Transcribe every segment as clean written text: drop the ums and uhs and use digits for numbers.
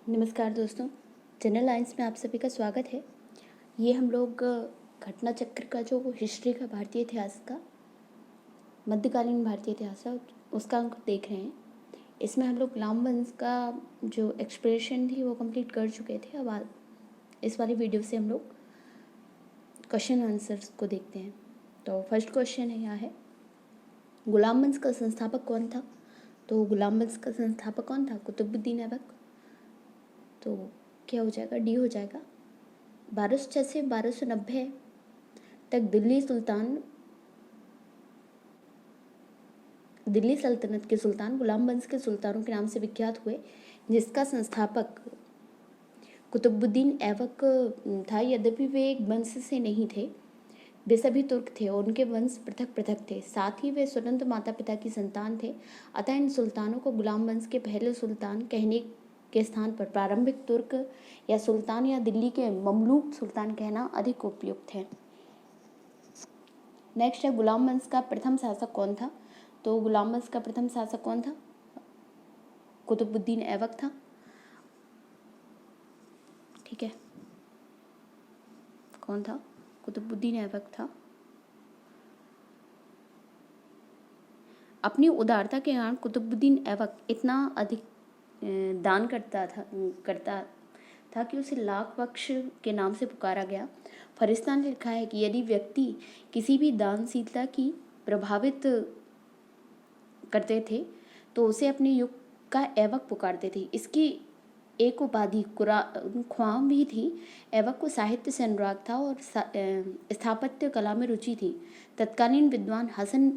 नमस्कार दोस्तों, general lines में आप सभी का स्वागत है। ये हम लोग घटना चक्र का जो हिस्ट्री का भारतीय इतिहास का मध्यकालीन भारतीय इतिहास है उसका अंक देख रहे हैं। इसमें हम लोग गुलाम वंश का जो एक्सप्रेशन थी वो कंप्लीट कर चुके थे। अब इस वाली वीडियो से हम लोग क्वेश्चन आंसर्स को देखते हैं। तो फर्स्ट क्वेश्चन है यहाँ है, गुलाम वंश का संस्थापक कौन था? तो गुलाम वंश का संस्थापक कौन था? कुतुबुद्दीन ऐबक। तो क्या हो जाएगा? डी हो जाएगा। 1206 से 1290 तक दिल्ली सल्तनत के सुल्तान गुलाम वंश के सुल्तानों के नाम से विख्यात हुए, जिसका संस्थापक कुतुबुद्दीन ऐबक था। यद्यपि वे एक वंश से नहीं थे, वे सभी तुर्क थे और उनके वंश पृथक पृथक थे। साथ ही वे स्वतंत्र माता पिता की संतान थे। अतः इन सुल्तानों को गुलाम वंश के पहले सुल्तान कहने के स्थान पर प्रारंभिक तुर्क या सुल्तान या दिल्ली के ममलूक सुल्तान कहना अधिक उपयुक्त है। नेक्स्ट है, गुलाम वंश का प्रथम शासक कौन था? तो गुलाम वंश का प्रथम शासक कौन था? कुतुबुद्दीन ऐबक था। ठीक है, कौन था? कुतुबुद्दीन ऐबक था। अपनी उदारता के कारण कुतुबुद्दीन ऐबक इतना अधिक दान करता था कि उसे लाख बख्श के नाम से पुकारा गया। फरिश्ता ने लिखा है कि यदि व्यक्ति किसी भी दानशीलता की प्रभावित करते थे तो उसे अपने युग का ऐबक पुकारते थे। इसकी एक उपाधि ख्वाम भी थी। ऐबक को साहित्य से अनुराग था और स्थापत्य कला में रुचि थी। तत्कालीन विद्वान हसन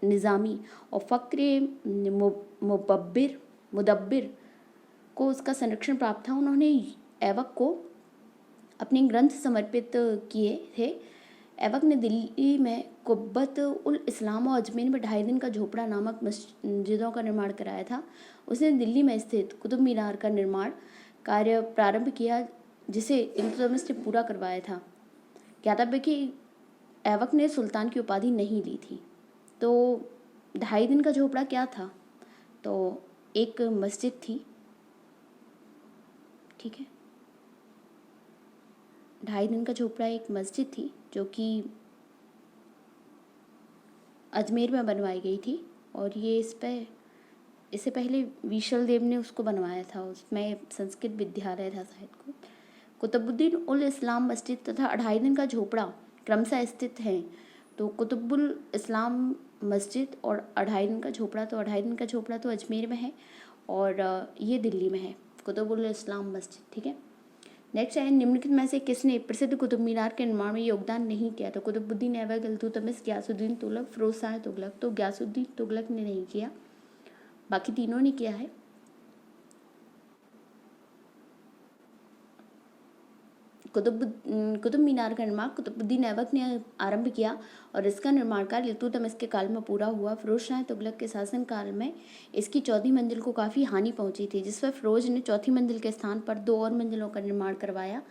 निज़ामी और फ़क्र मुदब्बिर को उसका संरक्षण प्राप्त था। उन्होंने ऐबक को अपने ग्रंथ समर्पित किए थे। ऐबक ने दिल्ली में कुब्बत उल इस्लाम और अजमेर में 2.5 दिन का झोपड़ा नामक मस्जिदों का निर्माण कराया था। उसने दिल्ली में स्थित कुतुब मीनार का निर्माण कार्य प्रारंभ किया, जिसे इल्तुतमिश ने पूरा करवाया था। ज्ञातव्य कि ऐबक ने सुल्तान की उपाधि नहीं ली थी। तो 2.5 दिन का झोपड़ा क्या था? तो एक मस्जिद थी। ठीक है, 2.5 दिन का झोपड़ा एक मस्जिद थी जो कि अजमेर में बनवाई गई थी और ये इससे पहले विशल देव ने उसको बनवाया था। उसमें संस्कृत विद्यालय था शायद को। कुतुबुद्दीन उल इस्लाम मस्जिद तथा 2.5 दिन का झोपड़ा क्रमशः स्थित हैं। तो कुतुबुल इस्लाम मस्जिद और 2.5 दिन का झोपड़ा, तो 2.5 दिन का झोपड़ा तो अजमेर में है और ये दिल्ली में है, कुतुबुल इस्लाम मस्जिद। ठीक है, नेक्स्ट है, निम्नलिखित में से किसने प्रसिद्ध कुतुब मीनार के निर्माण में योगदान नहीं किया? तो कुतुबुद्दीन ऐबक, इल्तुतमिश, गयासुद्दीन तुगलक, फिरोज शाह तुगलक। तो गयासुद्दीन तुगलक ने नहीं किया, बाकी तीनों ने किया है। कुतुब मीनार का निर्माण कुतुबुद्दीन ऐबक ने आरंभ किया और इसका निर्माण कार्य इल्तुतमिश के काल में पूरा हुआ। फिरोज शाह तुगलक के शासन काल में इसकी 4वीं मंजिल को काफ़ी हानि पहुंची थी, जिस पर फिरोज ने 4थी मंजिल के स्थान पर 2 और मंजिलों का निर्माण करवाया।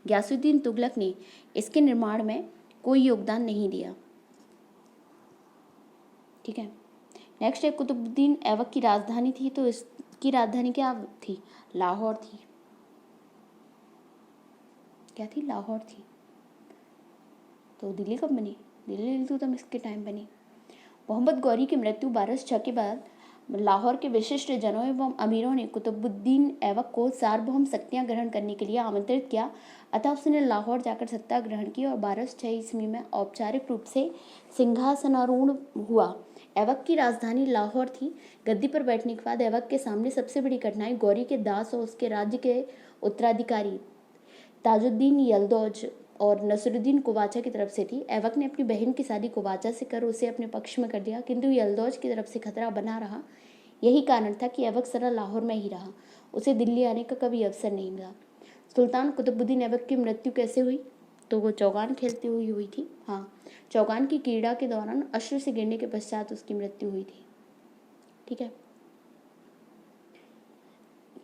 गयासुद्दीन तुगलक ने इसके निर्माण में कोई योगदान नहीं दिया। ठीक है, नेक्स्ट है, कुतुबुद्दीन ऐबक की राजधानी थी, तो इसकी राजधानी क्या थी? लाहौर थी। क्या थी? लाहौर थी। तो दिल्ली कब बनी? दिल्ली इल्तुतमिश के टाइम बनी। मोहम्मद गौरी की मृत्यु 1206 के बाद लाहौर के विशिष्ट जनों एवं अमीरों ने कुतुबुद्दीन ऐबक को सार्वभौम शक्तियाँ ग्रहण करने के लिए आमंत्रित किया। अतः उसने लाहौर जाकर सत्ता ग्रहण की और 1206 ईस्वी में औपचारिक रूप से सिंहासनारूढ़ हुआ। ऐबक की राजधानी लाहौर थी। गद्दी पर बैठने के बाद ऐबक के सामने सबसे बड़ी कठिनाई गौरी के दास और उसके राज्य के उत्तराधिकारी ताजुद्दीन यल्दौज और नसरुद्दीन कुवाचा की तरफ से थी। ऐबक ने अपनी बहन की शादी कुवाचा से कर उसे अपने पक्ष में कर दिया, किंतु यल्दौज की तरफ से खतरा बना रहा। यही कारण था कि ऐबक सदा लाहौर में ही रहा, उसे दिल्ली आने का कभी अवसर नहीं मिला। सुल्तान कुतुबुद्दीन ऐबक की मृत्यु कैसे हुई? तो वो चौगान खेलते हुई थी। हाँ, चौगान की क्रीड़ा के दौरान अश्रु से गिरने के पश्चात उसकी मृत्यु हुई थी। ठीक है,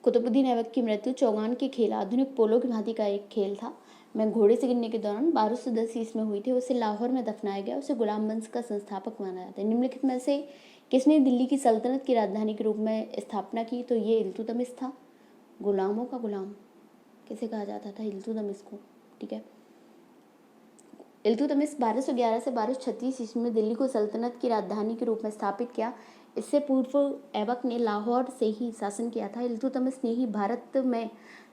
कुतुबुद्दीन ऐबक की मृत्यु चौगान के खेल आधुनिक पोलो की भांति का एक खेल था में घोड़े से गिरने के दौरान 1210 ईस्वी में हुई थी। उसे लाहौर में दफनाया गया। उसे गुलाम वंश का संस्थापक माना जाता है। निम्नलिखित में से किसने दिल्ली की सल्तनत की राजधानी के रूप में स्थापना की? तो ये इल्तुतमिश था। गुलामों का गुलाम किसे कहा जाता था? इल्तुतमिश को। ठीक है, इल्तुतमिश 1211 से 1236 ईस्वी में दिल्ली को सल्तनत की राजधानी के रूप में स्थापित किया। इससे पूर्व ऐबक ने लाहौर से ही शासन किया था। इल्तुतमिश ने ही भारत में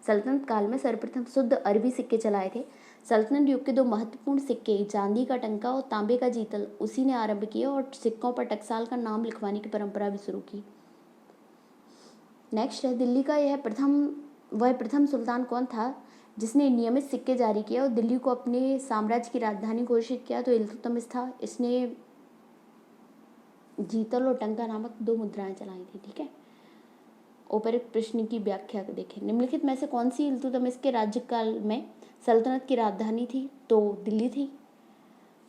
सल्तनत काल में सर्वप्रथम शुद्ध अरबी सिक्के चलाए थे। सल्तनत युग के दो महत्वपूर्ण सिक्के, चांदी का टंका और तांबे का जीतल, उसी ने आरंभ किए और सिक्कों पर टकसाल का नाम लिखवाने की परंपरा भी शुरू की। नेक्स्ट है, दिल्ली का वह प्रथम सुल्तान कौन था जिसने नियमित सिक्के जारी किए और दिल्ली को अपने साम्राज्य की राजधानी घोषित किया? तो इल्तुतमिश था। इसने जीतल और टंका नामक दो मुद्राएं चलाई थी। ठीक है, ऊपर्युक्त प्रश्न की व्याख्या देखें। निम्नलिखित में से कौन सी इल्तुतमिश के राज्यकाल में सल्तनत की राजधानी थी? तो दिल्ली थी।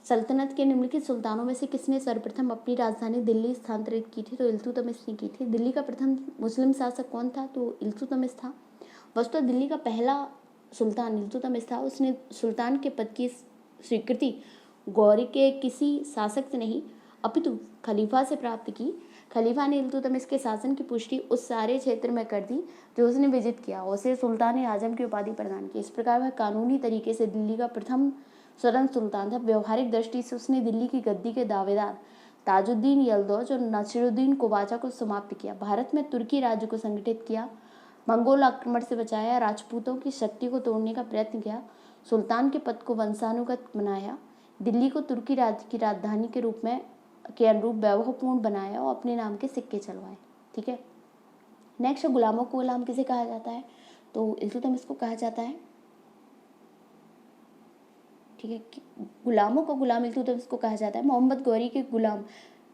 सल्तनत के निम्नलिखित सुल्तानों में से किसने सर्वप्रथम अपनी राजधानी दिल्ली स्थानांतरित की थी? तो इल्तुतमिश ने की थी। दिल्ली का प्रथम मुस्लिम शासक कौन था? तो इल्तुतमिश था। वस्तुतः दिल्ली का पहला सुल्तान इल्तुतमिश था। उसने सुल्तान के पद की स्वीकृति गौरी के किसी शासक से नहीं अपितु खलीफा से प्राप्त की। खलीफा ने इल्तुतमिश के शासन की पुष्टि उस सारे क्षेत्र में कर दी जो उसने विजित किया। उसे सुल्तान आजम की उपाधि प्रदान की। इस प्रकार वह कानूनी तरीके से दिल्ली का प्रथम स्वतंत्र सुल्तान था। व्यवहारिक दृष्टि से उसने दिल्ली की गद्दी के दावेदार ताजुद्दीन यल्दौज और नसीरुद्दीन कोबाचा को समाप्त किया। भारत में तुर्की राज्य को संगठित किया। मंगोल आक्रमण से बचाया। राजपूतों की शक्ति को तोड़ने का प्रयत्न किया। सुल्तान के पद को वंशानुगत बनाया। दिल्ली को तुर्की राज्य की राजधानी के रूप में के अनुरूप वैभवपूर्ण बनाया और अपने नाम के सिक्के चलवाए। ठीक है, नेक्स्ट, गुलामों को गुलाम किसे कहा जाता है? तो इल्तुतमिश को कहा जाता है। ठीक है, गुलामों का गुलाम इल्तुतमिश को कहा जाता है। मोहम्मद गौरी के गुलाम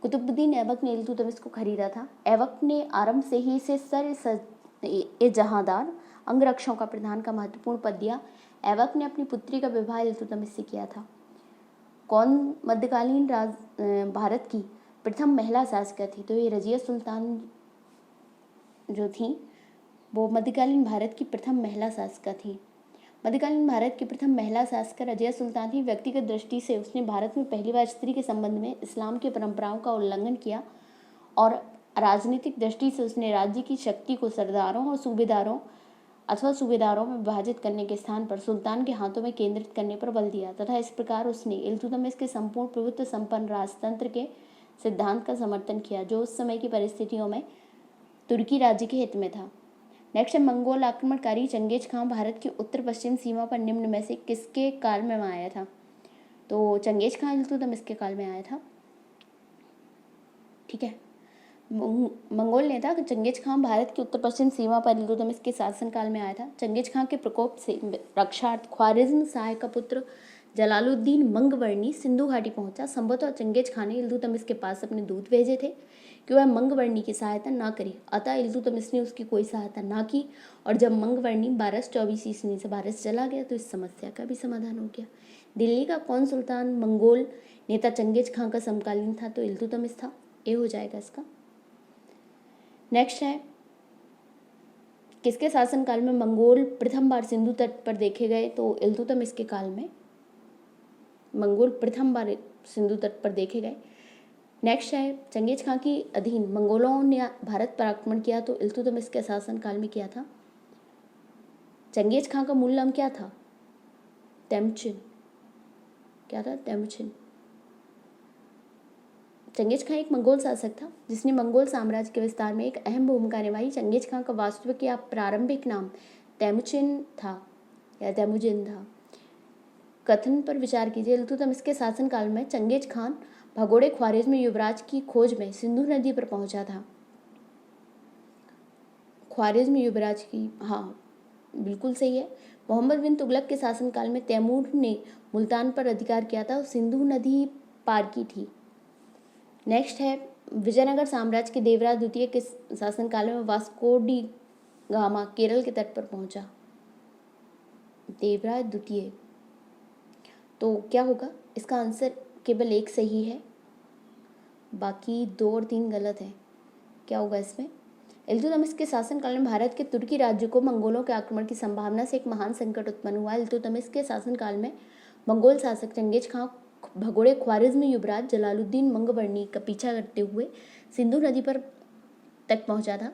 कुतुबुद्दीन ऐबक ने इल्तुतमिश को खरीदा था। ऐबक ने आरंभ से ही इसे जहांदार अंगरक्षकों का प्रधान का महत्वपूर्ण पद दिया। ऐबक ने अपनी पुत्री का विवाह इल्तुतमिश से किया था। कौन मध्यकालीन भारत की प्रथम महिला शासक थी? तो ये रजिया सुल्तान जो थी वो मध्यकालीन भारत की प्रथम महिला शासक थी। मध्यकालीन भारत की प्रथम महिला शासक रजिया सुल्तान थी। व्यक्तिगत दृष्टि से उसने भारत में पहली बार स्त्री के संबंध में इस्लाम की परंपराओं का उल्लंघन किया और राजनीतिक दृष्टि से उसने राज्य की शक्ति को सरदारों और सूबेदारों में विभाजित करने के स्थान पर सुल्तान के हाथों में केंद्रित करने पर बल दिया तथा इस प्रकार उसने इल्तुतमिश के संपूर्ण प्रभुत्व संपन्न राजतंत्र के सिद्धांत का समर्थन किया जो उस समय की परिस्थितियों में तुर्की राज्य के हित में था। नेक्स्ट है, मंगोल आक्रमणकारी चंगेज खां भारत की उत्तर पश्चिम सीमा पर निम्न में से किसके काल में आया था? तो चंगेज खां इल्तुतमिश के काल में आया था। ठीक है, मंगोल नेता चंगेज खां भारत की उत्तर पश्चिम सीमा पर इल्तुतमिश के शासनकाल में आया था। चंगेज खां के प्रकोप से रक्षार्थ ख्वारिज्म शाह का पुत्र जलालुद्दीन मंगवर्णी सिंधु घाटी पहुंचा। संभवतः चंगेज खां ने इल्तुतमिश के पास अपने दूत भेजे थे कि वह मंगवर्णी की सहायता न करे, अतः इल्तुतमिश ने उसकी कोई सहायता न की और जब मंगवर्णी 1224 ईस्वी से भारत चला गया तो इस समस्या का भी समाधान हो गया। दिल्ली का कौन सुल्तान मंगोल नेता चंगेज खां का समकालीन था? तो इल्तुतमिश था। ये हो जाएगा इसका। नेक्स्ट है, किसके शासनकाल में मंगोल प्रथम बार सिंधु तट पर देखे गए? तो इल्तुतमिश के काल में मंगोल प्रथम बार सिंधु तट पर देखे गए। नेक्स्ट है, चंगेज खां की अधीन मंगोलों ने भारत पर आक्रमण किया तो इल्तुतमिश के शासनकाल में किया था। चंगेज खां का मूल नाम क्या था? तेमुचिन। क्या था? तेमुचिन। चंगेज खां एक मंगोल शासक था जिसने मंगोल साम्राज्य के विस्तार में एक अहम भूमिका निभाई। चंगेज खां का वास्तविक या प्रारंभिक नाम तेमुचिन था या तेमुजिन था। कथन पर विचार कीजिए। इल्तुतमिश के शासनकाल में चंगेज खान भगोड़े ख्वारिज्म युवराज की खोज में सिंधु नदी पर पहुंचा था। ख्वारिज्म युवराज की, हाँ बिल्कुल सही है। मोहम्मद बिन तुगलक के शासनकाल में तैमूर ने मुल्तान पर अधिकार किया था और सिंधु नदी पार की थी। नेक्स्ट है, विजयनगर साम्राज्य के देवराज द्वितीय के शासनकाल में वास्को डी गामा केरल के तट पर पहुंचा। देवराज द्वितीय, तो क्या होगा? इसका आंसर केवल एक सही है, बाकी 2 और 3 गलत है। क्या होगा इसमें? इल्तुतमिश के शासनकाल में भारत के तुर्की राज्य को मंगोलों के आक्रमण की संभावना से एक महान संकट उत्पन्न हुआ। इल्तुतमिश के शासनकाल में मंगोल शासक चंगेज खां भगोड़े ख्वारिज्म युवराज जलालुद्दीन मंगवर्णी का पीछा करते हुए सिंधु नदी पर तक पहुंचा था।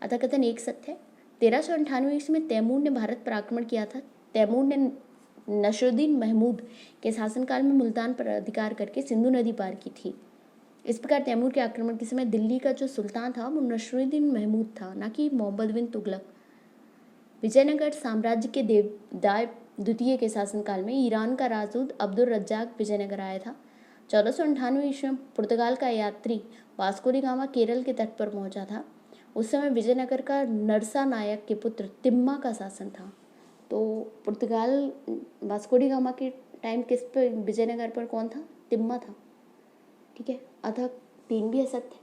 अतः कथन एक सत्य है। 1398 ईस्वी में तैमूर ने भारत पर आक्रमण किया था। तैमूर ने नसरुद्दीन महमूद के शासनकाल में मुल्तान पर अधिकार करके सिंधु नदी पार की थी। इस प्रकार तैमूर के आक्रमण के समय दिल्ली का जो सुल्तान था वो नसरुद्दीन महमूद था, ना कि मोहम्मद बिन तुगलक। विजयनगर साम्राज्य के देवदाय द्वितीय के शासनकाल में ईरान का राजदूत अब्दुल रज्जाक विजयनगर आया था। 1498 ईस्वी में पुर्तगाल का यात्री वास्को डी गामा केरल के तट पर पहुंचा था। उस समय विजयनगर का नरसा नायक के पुत्र तिम्मा का शासन था। तो पुर्तगाल वास्को डी गामा के टाइम किस पे विजयनगर पर कौन था? तिम्मा था। ठीक है, अतः 3 भी असत्य।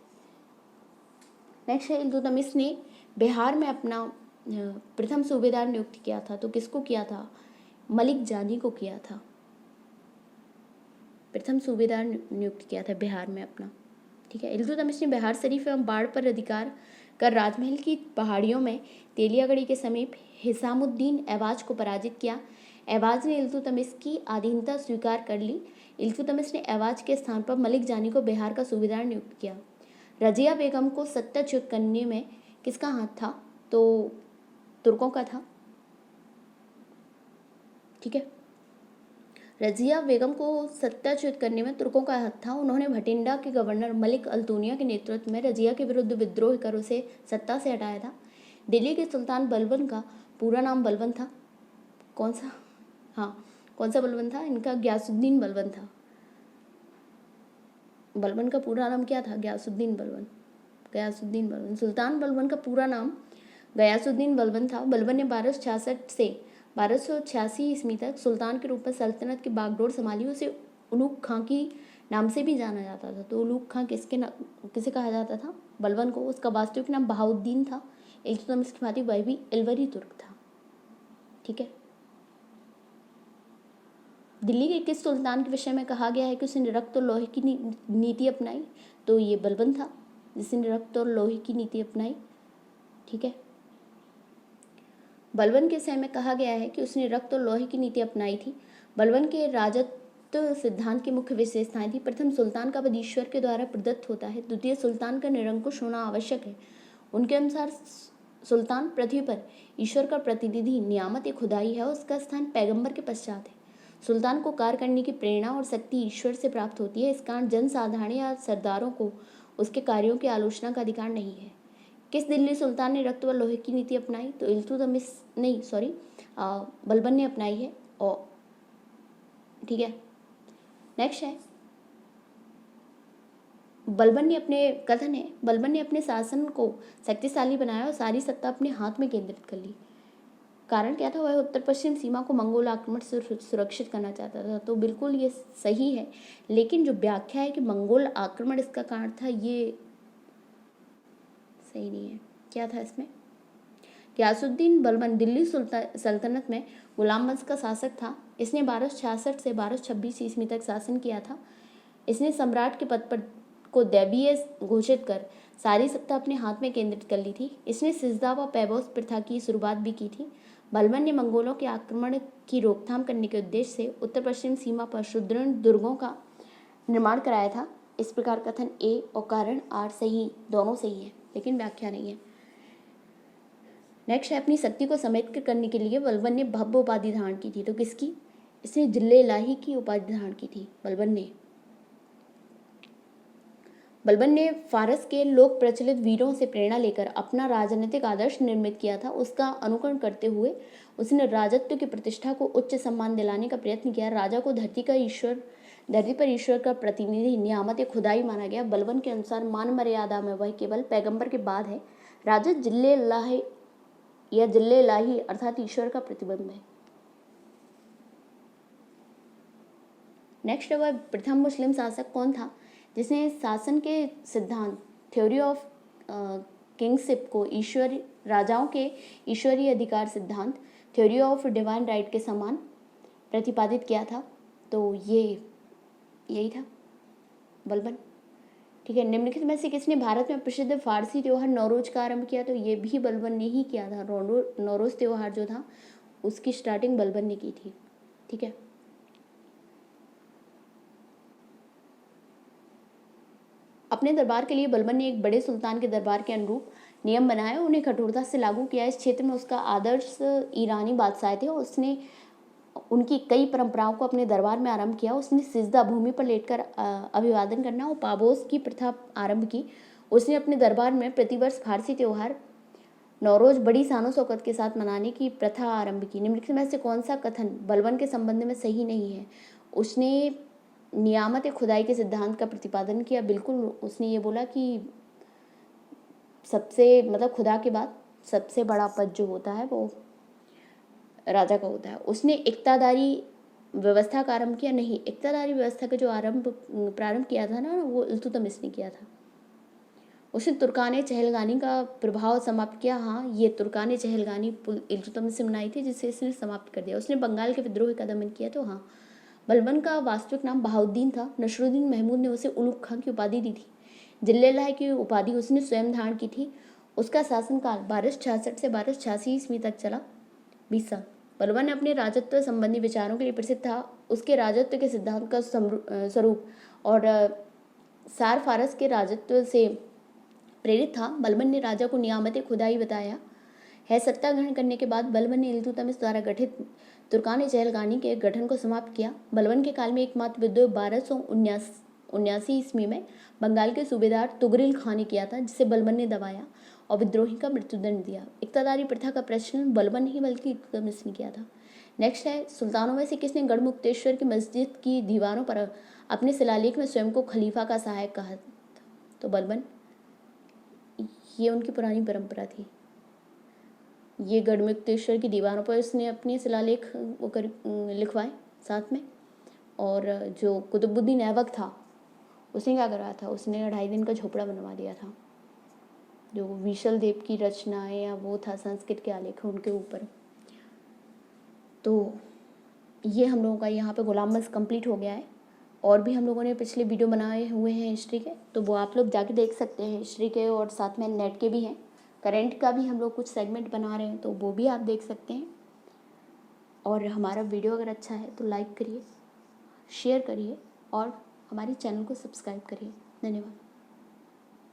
नेक्स्ट है, इल्तुतमिश ने बिहार में अपना प्रथम सूबेदार नियुक्त किया था। तो किसको किया था? मलिक जानी को किया था। प्रथम सूबेदार नियुक्त किया था बिहार में अपना। ठीक है, इल्तुतमिश ने बिहार शरीफ एवं बाढ़ पर अधिकार कर राजमहल की पहाड़ियों में तेलियागढ़ी के समीप हिसामुद्दीन ऐवाज को पराजित किया। ऐवाज ने इल्तुतमिश की अधीनता स्वीकार कर ली। इल्तुतमिश ने ऐवाज के स्थान पर मलिक जानी को बिहार का सूबेदार नियुक्त किया। रजिया बेगम को सत्ताच्युत करने में किसका हाथ था? तो तुर्कों का था। ठीक है, रजिया बेगम को सत्ताच्युत करने में तुर्कों का हाथ था। उन्होंने भटिंडा के गवर्नर मलिक अल्तुनिया के नेतृत्व में रजिया के विरुद्ध विद्रोह कर उसे सत्ता से हटाया था। दिल्ली के सुल्तान बलबन का पूरा नाम बलबन था। कौन सा? हाँ, कौन सा बलबन था? इनका गयासुद्दीन बलबन था। बलबन का पूरा नाम क्या था? गयासुद्दीन बलबन। गयासुद्दीन बलबन। सुल्तान बलबन का पूरा नाम गयासुद्दीन बलबन था। बलबन ने 1266 से 1286 ईस्वी तक सुल्तान के रूप में सल्तनत की बागडोर संभाली। उसे उलूग खां की नाम से भी जाना जाता था। तो उलूग खां किसे कहा जाता था? बलबन को। उसका वास्तविक नाम बहाउद्दीन था। इल्तुतमिश की भांति वह भी इलवरी तुर्क था। ठीक है, दिल्ली के किस सुल्तान के विषय में कहा गया है कि उसने रक्त और लोहे की नीति अपनाई? तो ये बलबन था जिसने रक्त और लोहे की नीति अपनाई। ठीक है, बलबन के विषय में कहा गया है कि उसने रक्त और लोहे की नीति अपनाई थी। बलबन के राजत्व सिद्धांत की मुख्य विशेषताएं थी। प्रथम, सुल्तान का पद ईश्वर के द्वारा प्रदत्त होता है। द्वितीय, सुल्तान का निरंकुश होना आवश्यक है। उनके अनुसार सुल्तान पृथ्वी पर ईश्वर का प्रतिनिधि नियामत एक खुदाई है, उसका स्थान पैगंबर के पश्चात है। सुल्तान को कार्य करने की प्रेरणा और शक्ति ईश्वर से प्राप्त होती है। इस कारण जनसाधारण या सरदारों को उसके कार्यों की आलोचना का अधिकार नहीं है। किस दिल्ली सुल्तान ने रक्त व लोहे की नीति अपनाई? तो बलबन ने अपनाई है। और ठीक है, नेक्स्ट है, बलबन ने अपने शासन को शक्तिशाली बनाया और सारी सत्ता अपने हाथ में केंद्रित कर ली। कारण क्या था? वह उत्तर पश्चिम सीमा को मंगोल आक्रमण से सुरक्षित करना चाहता था। तो बिल्कुल ये सही है, लेकिन जो व्याख्या है कि मंगोल आक्रमण इसका कारण था, ये सही नहीं है। क्या था इसमें? गयासुद्दीन बलबन दिल्ली सल्तनत में गुलाम वंश का शासक था। इसने 1266 से 1226 ईस्वी तक शासन किया था। इसने सम्राट के पद पर को दैवीय घोषित कर सारी सत्ता अपने हाथ में केंद्रित कर ली थी। इसने सिजदा व पैबोस प्रथा की शुरुआत भी की थी। बलबन ने मंगोलों के आक्रमण की रोकथाम करने के उद्देश्य से उत्तर पश्चिम सीमा पर सुदृढ़ दुर्गों का निर्माण कराया था। इस प्रकार कथन ए और कारण आर सही, दोनों सही है, लेकिन व्याख्या नहीं है। नेक्स्ट है, अपनी शक्ति को समेट करने के लिए बलबन ने भव्य उपाधि धारण की थी। तो किसकी? इसने जिल्ले-ए-इलाही की उपाधि धारण की थी बलबन ने फारस के लोक प्रचलित वीरों से प्रेरणा लेकर अपना राजनीतिक आदर्श निर्मित किया था। उसका अनुकरण करते हुए उसने राजत्व की प्रतिष्ठा को उच्च सम्मान दिलाने का प्रयत्न किया। राजा को धरती पर ईश्वर का प्रतिनिधि नियामत या खुदाई माना गया। बलबन के अनुसार मान मर्यादा में वह केवल पैगंबर के बाद है। राजा जिल्ले-इलाही अर्थात ईश्वर का प्रतिबिंब है। नेक्स्ट, वह प्रथम मुस्लिम शासक कौन था जिसने शासन के सिद्धांत थ्योरी ऑफ किंगशिप को राजाओं के ईश्वरीय अधिकार सिद्धांत थ्योरी ऑफ डिवाइन राइट के समान प्रतिपादित किया था? तो यही था बलबन। ठीक है, निम्नलिखित में से किसने भारत में प्रसिद्ध फारसी त्योहार नौरोज का आरंभ किया? तो ये भी बलबन ने ही किया था। नौरोज त्योहार जो था उसकी स्टार्टिंग बलबन ने की थी। ठीक है, अपने दरबार के लिए बलबन ने एक बड़े सुल्तान के दरबार के अनुरूप नियम बनाए, उन्हें कठोरता से लागू किया। इस क्षेत्र में उसका आदर्श ईरानी बादशाह थे। उसने उनकी कई परंपराओं को अपने दरबार में आरंभ किया। उसने सिजदा भूमि पर लेटकर अभिवादन करना और पाबोस की प्रथा आरंभ की। उसने अपने दरबार में प्रतिवर्ष फारसी त्यौहार नौरोज बड़ी शानो शौकत के साथ मनाने की प्रथा आरंभ की। निम्नलिखित में से कौन सा कथन बलबन के संबंध में सही नहीं है? उसने नियामत खुदाई के सिद्धांत का प्रतिपादन किया। बिल्कुल, उसने ये बोला कि सबसे मतलब खुदा के बाद सबसे बड़ा पद जो होता है वो राजा का होता है। उसने इक्तादारी व्यवस्था का आरंभ किया। नहीं, इक्तादारी व्यवस्था का जो प्रारंभ किया था ना, वो इल्तुतमिश ने किया था। उसने तुर्कान चहलगानी का प्रभाव समाप्त किया। हाँ, ये तुर्कान चहलगानी इल्तुतमिश से बनाई थी, जिसे इसने समाप्त कर दिया। उसने बंगाल के विद्रोह का दमन किया। तो हाँ, बलबन का वास्तविक नाम बहाउद्दीन था। नसरुद्दीन महमूद ने उसे उलुग खां की उपाधि दी थी। जिल्लेलाह की उपाधि उसने स्वयं धारण की थी। उसका शासनकाल 1266 से 1286 ईस्वी तक चला, 20 साल। बलबन अपने राजत्व संबंधी विचारों के लिए प्रसिद्ध था। उसके राजत्व के सिद्धांत का स्वरूप और सार फारस के राजत्व से प्रेरित था। बलबन ने राजा को नियामत खुदाई बताया है। सत्ता ग्रहण करने के बाद बलबन ने इल्तुतमिश द्वारा गठित तुर्कान चहलगानी के गठन को समाप्त किया। बलबन के काल में एकमात्र विद्रोह 1279 ईस्वी में बंगाल के सूबेदार तुगरिल खां ने किया था, जिसे बलबन ने दबाया और विद्रोही का मृत्युदंड दिया। इक्तादारी प्रथा का प्रचलन बलबन नहीं बल्कि इल्तुतमिश ने किया था। नेक्स्ट है, सुल्तानों में से किसने गढ़मुक्तेश्वर की मस्जिद की दीवारों पर अपने शिलालेख में स्वयं को खलीफा का सहायक कहा? तो बलबन, ये उनकी पुरानी परंपरा थी। ये गढ़मुक्तेश्वर की दीवारों पर उसने अपने शिलालेख लिखवाए साथ में। और जो कुतुबुद्दीन ऐबक था, उसने क्या कराया था? उसने 2.5 दिन का झोपड़ा बनवा दिया था। जो विशल देव की रचनाएं या वो था संस्कृत के आलेख उनके ऊपर। तो ये हम लोगों का यहाँ पे गुलाम मस्जिद कंप्लीट हो गया है। और भी हम लोगों ने पिछले वीडियो बनाए हुए हैं हिस्ट्री के, तो वो आप लोग जाके देख सकते हैं हिस्ट्री के, और साथ में नेट के भी हैं। करेंट का भी हम लोग कुछ सेगमेंट बना रहे हैं, तो वो भी आप देख सकते हैं। और हमारा वीडियो अगर अच्छा है तो लाइक करिए, शेयर करिए और हमारे चैनल को सब्सक्राइब करिए। धन्यवाद।